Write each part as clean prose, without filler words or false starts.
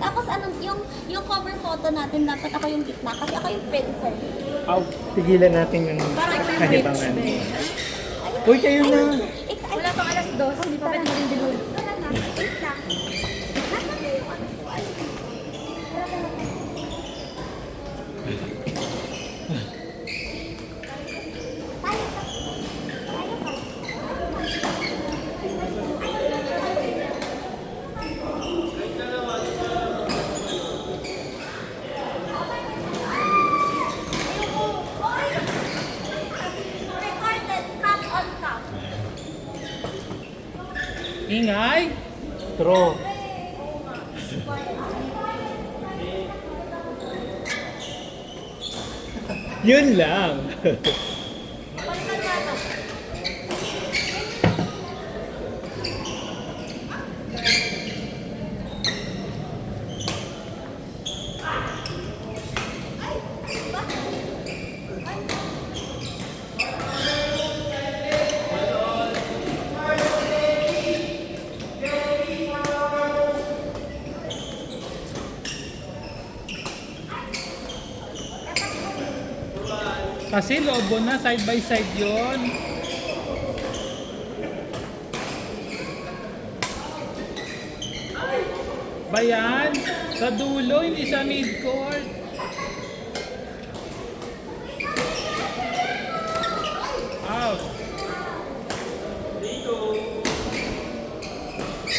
Tapos ano, yung cover photo natin, dapat ako yung gitna kasi ako yung princess. Aw, tigilan natin yung Parang ikaw yung kahibangan. bitch, Uy, kayo na! Wala pang alas 2, hindi pa pwede rin dinul. Wala na, wait lang. Nasaan na yung ano ko? Recorded, cut on top. Ingay! True. Yun lang. Kasi lobo na, side by side yon. Bayan, sa dulo, hindi sa mid-court. Out.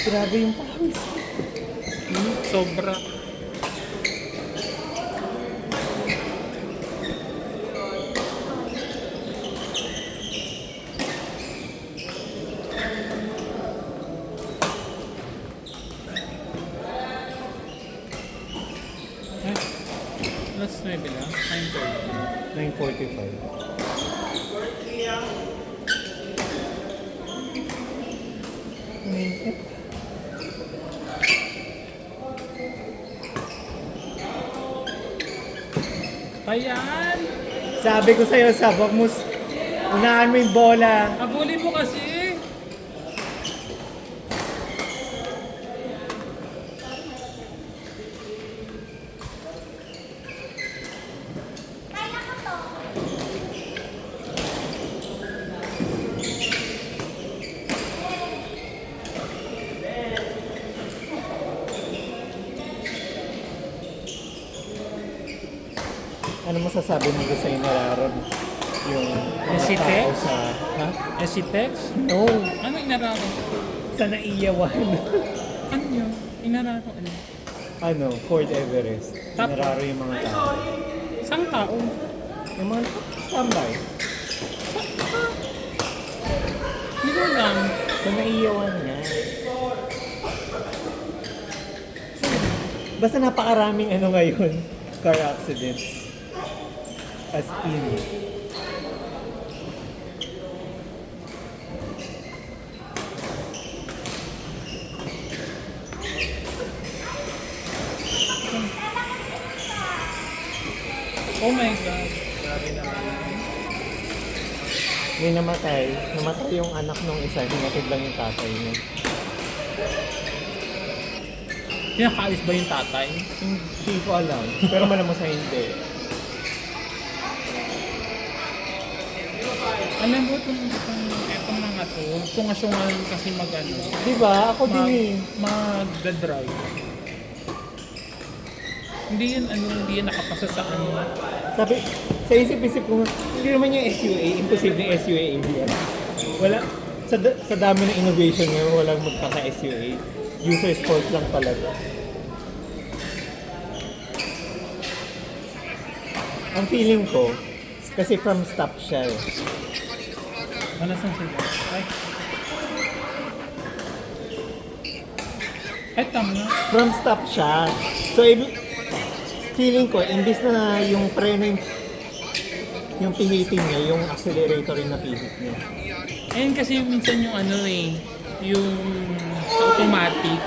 Grabe yung pawis. Sobra. Last 9 lang, 9:30. 9:45. Ayan! Sabi ko sa'yo, sabak mo, unahan mo yung bola. Abulin mo kasi! Kaya ko to. Ano masasabi mo doon sa inararon? Yung mga Si tao Tex? sa... Ha? SC-Tex? No. Ano inararo? Sa naiyawan. Ano yun? Inararo ano? Ano? Fort Everest. Tapos? Inararo yung mga tao. Isang tao? Yung mga standby. Hindi ko alam. Sa naiyawan nga. Basta napakaraming ano ngayon, car accidents. As in. Oh my God. Grabe naman. May namatay. Namatay yung anak nung isa. Hinatid lang yung tatay niya. Pinakaalis ba yung tatay? Hindi ko alam. Pero malamang sa hindi. Alam mo itong mga to, tunga-sungal kasi mag-ano. Diba? Ako din eh. Mag-drive. Hindi yun nakapasa sa ano. Sabi, sa isip-isip ko, hindi naman yung SUA. Imposible yung SUA India. Wala. Sa dami ng innovation ngayon, walang magkaka-SUA. User sport lang talaga. Ang feeling ko, kasi from stop siya eh. Ano saan sila? Ay, tama na. From stop siya. So, feeling ko, imbis na yung preno yung pihitin niya, yung accelerator yung napihit niya. Ayun kasi minsan yung ano eh, yung sa automatic.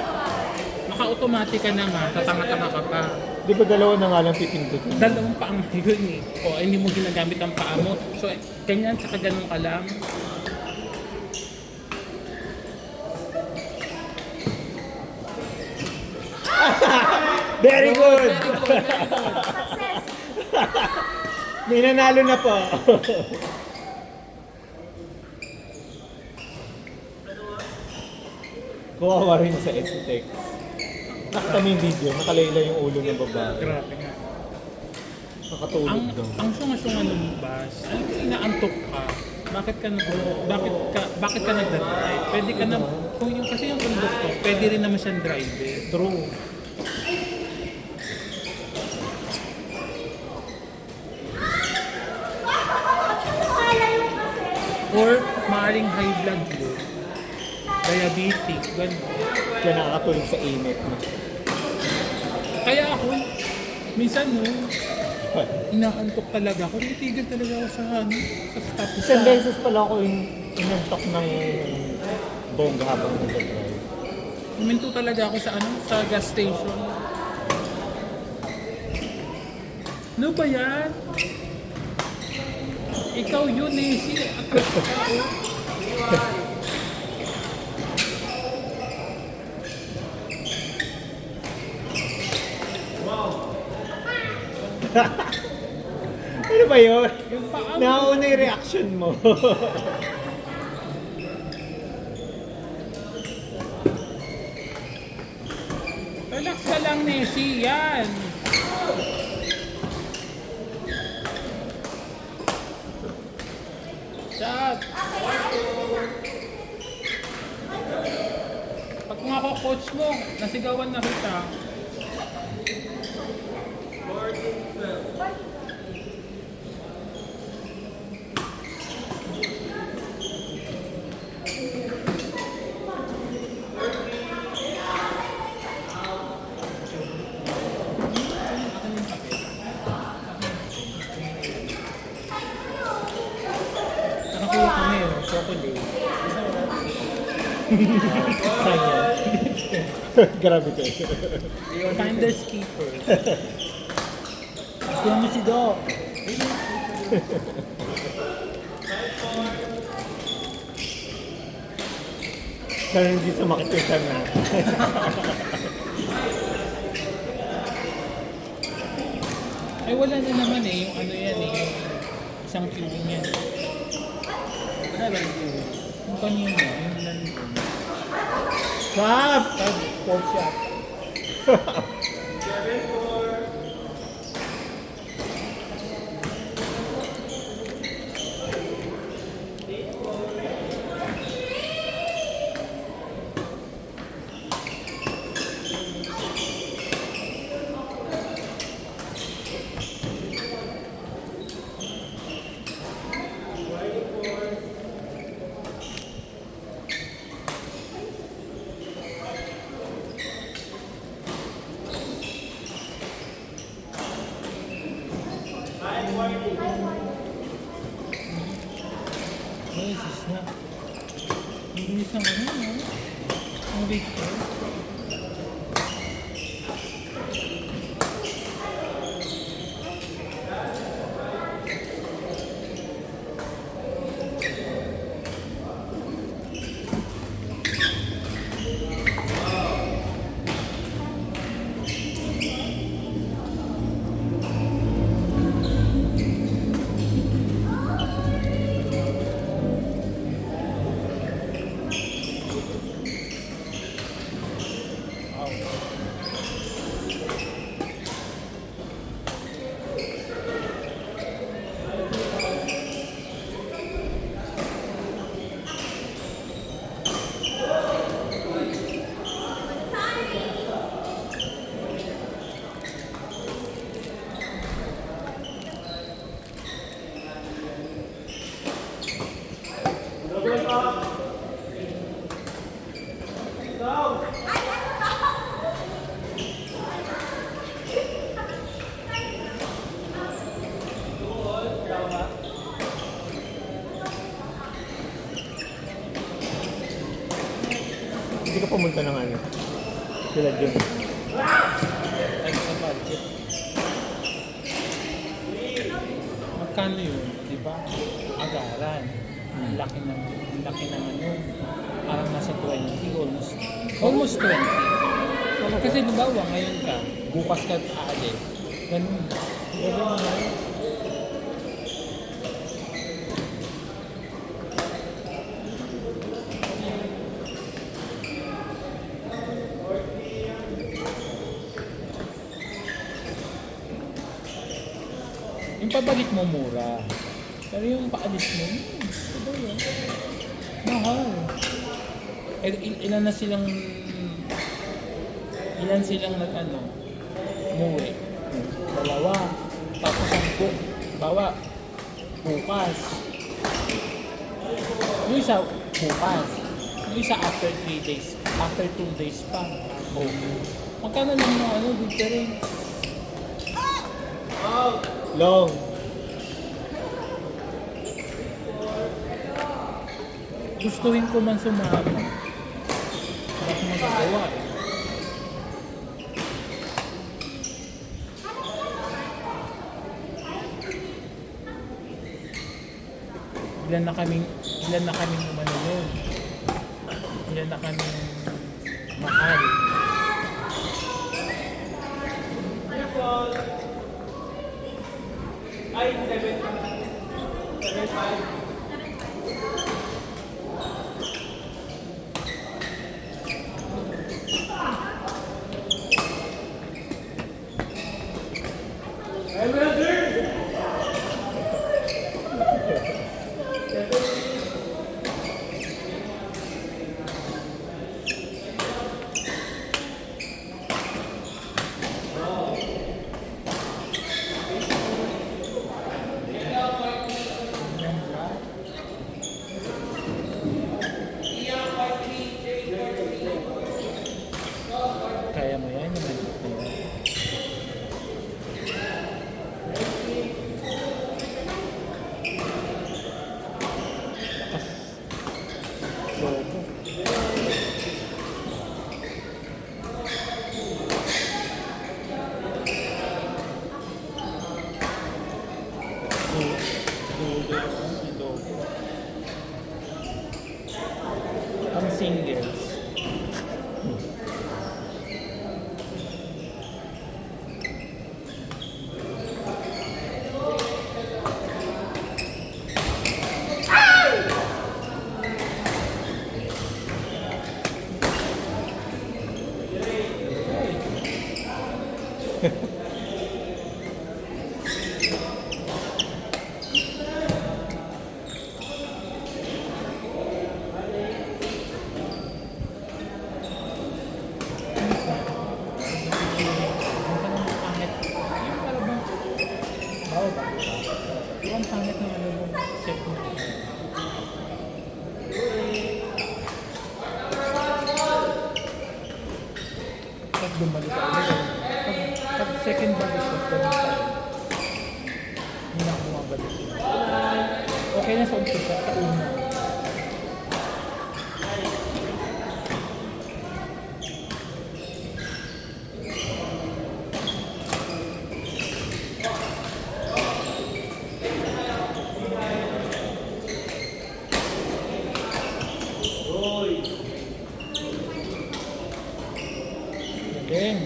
Naka-automatic ka na nga, tatanga-tanga ka pa. Di ba dalawa na nga lang pipindutin? Dalawang paa mo yun eh. O hindi mo ginagamit ang paa mo. So, ganyan, tsaka ganun ka lang. Very good! Success! May nanalo na po. Kawawa rin sa Exitex. Nakita mo yung video, nakalayla yung ulo ng babae. Grabe nga. Nakatulog daw. Ang sunga-sunga lumabas, ang inaantok ka, bakit ka nagda-drive? Pwede ka na, kung yung, kasi yung conductor, pwede rin naman siyang driver. True. Or maaaring high blood low, diabetic, gano'n. Kaya nakakatulog sa init mo. Kaya ako, minsan no, inaantok talaga ako. Titigil talaga ako sa stop. Isang beses pala ako inantok ng bongga habang nag-drive. Huminto talaga ako sa gas station. Ano ba yan? Ikaw yun eh. Ano ba yun? Yung paa mo. Nauna yung reaction mo. Relax ka lang, Nessie. Yan. Chat. Pag kung ako coach mo, nasigawan na kita. Nakakuha kami, chocolate. Kanya. Grabe ka. Finders keeper. Gusto mo si Doc. Sana hindi sumakit yung tiyan natin. Ay wala na naman eh, yung ano yan eh, yung isang tubing yan. Wala ba yung tubing? Yung kanina, yung nandun. Stop! Pork shop. Ay, sis na. Ang bilis ng ano, no? Ang Victor. Hindi ka pumunta ng ano. Sila dyan. Ay, sa budget. Magkano yun, di ba? Agaran. Ang laki ng ano. Parang nasa 20, almost 20. Kasi halimbawa, ngayon ka, bukas ka aalis. Ganun. Ganun mo na yun. Yung pabalik mo mura. Pero yung paalis mo, iba yun. Mahal. Eh, ilan silang nag-ano, umuwi. Dalawa. Tapos ang bawa, bukas. Yung isa, bukas. Yung isa after 3 days. After 2 days pa. Oh. Magkano lang yung ano, difference? Long. Gustuhin ko man sumama. Hindi ko magagawa eh. Ilan na kaming umano yun. Ilan na kaming mahal. Ay, 7.5. Kaya mo yan, yung maliit na yun. Lakas. Lobo. Ang singles. Ang pangit ng ano mo, set mo. Pag bumalik ka ulit, pag second balik ko, ganun pa rin. Hindi na ako bumabalik. Okay na sa umpisa, sa una. Galing.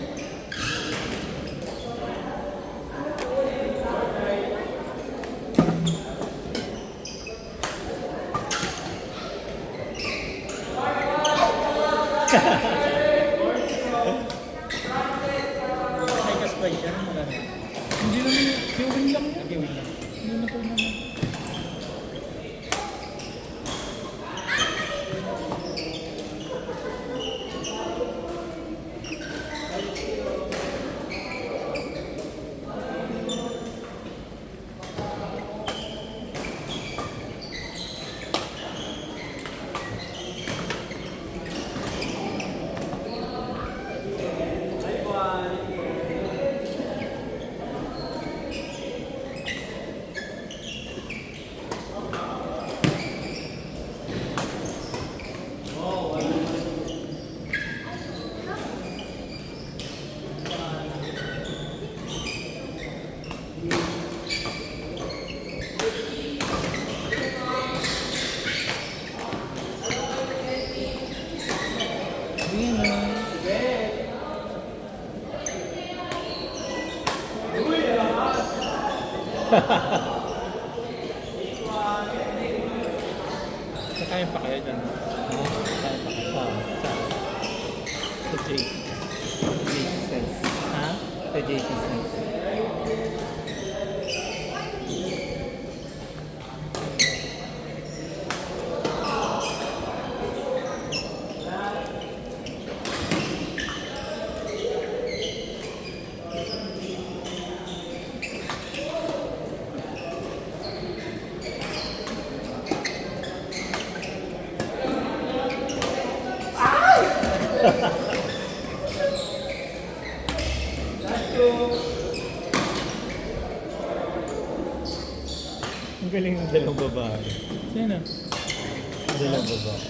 Ay, kaspay siya. Hindi naman, gawin lang yan. Gawin lang. Hindi na po naman. Kakain pa kayo dyan. Kakain pa kayo. Sa JP. JP Sense. Ha? Sa JP Sense. Ang galing ng dalawang babae. Sino? Dalawang babae.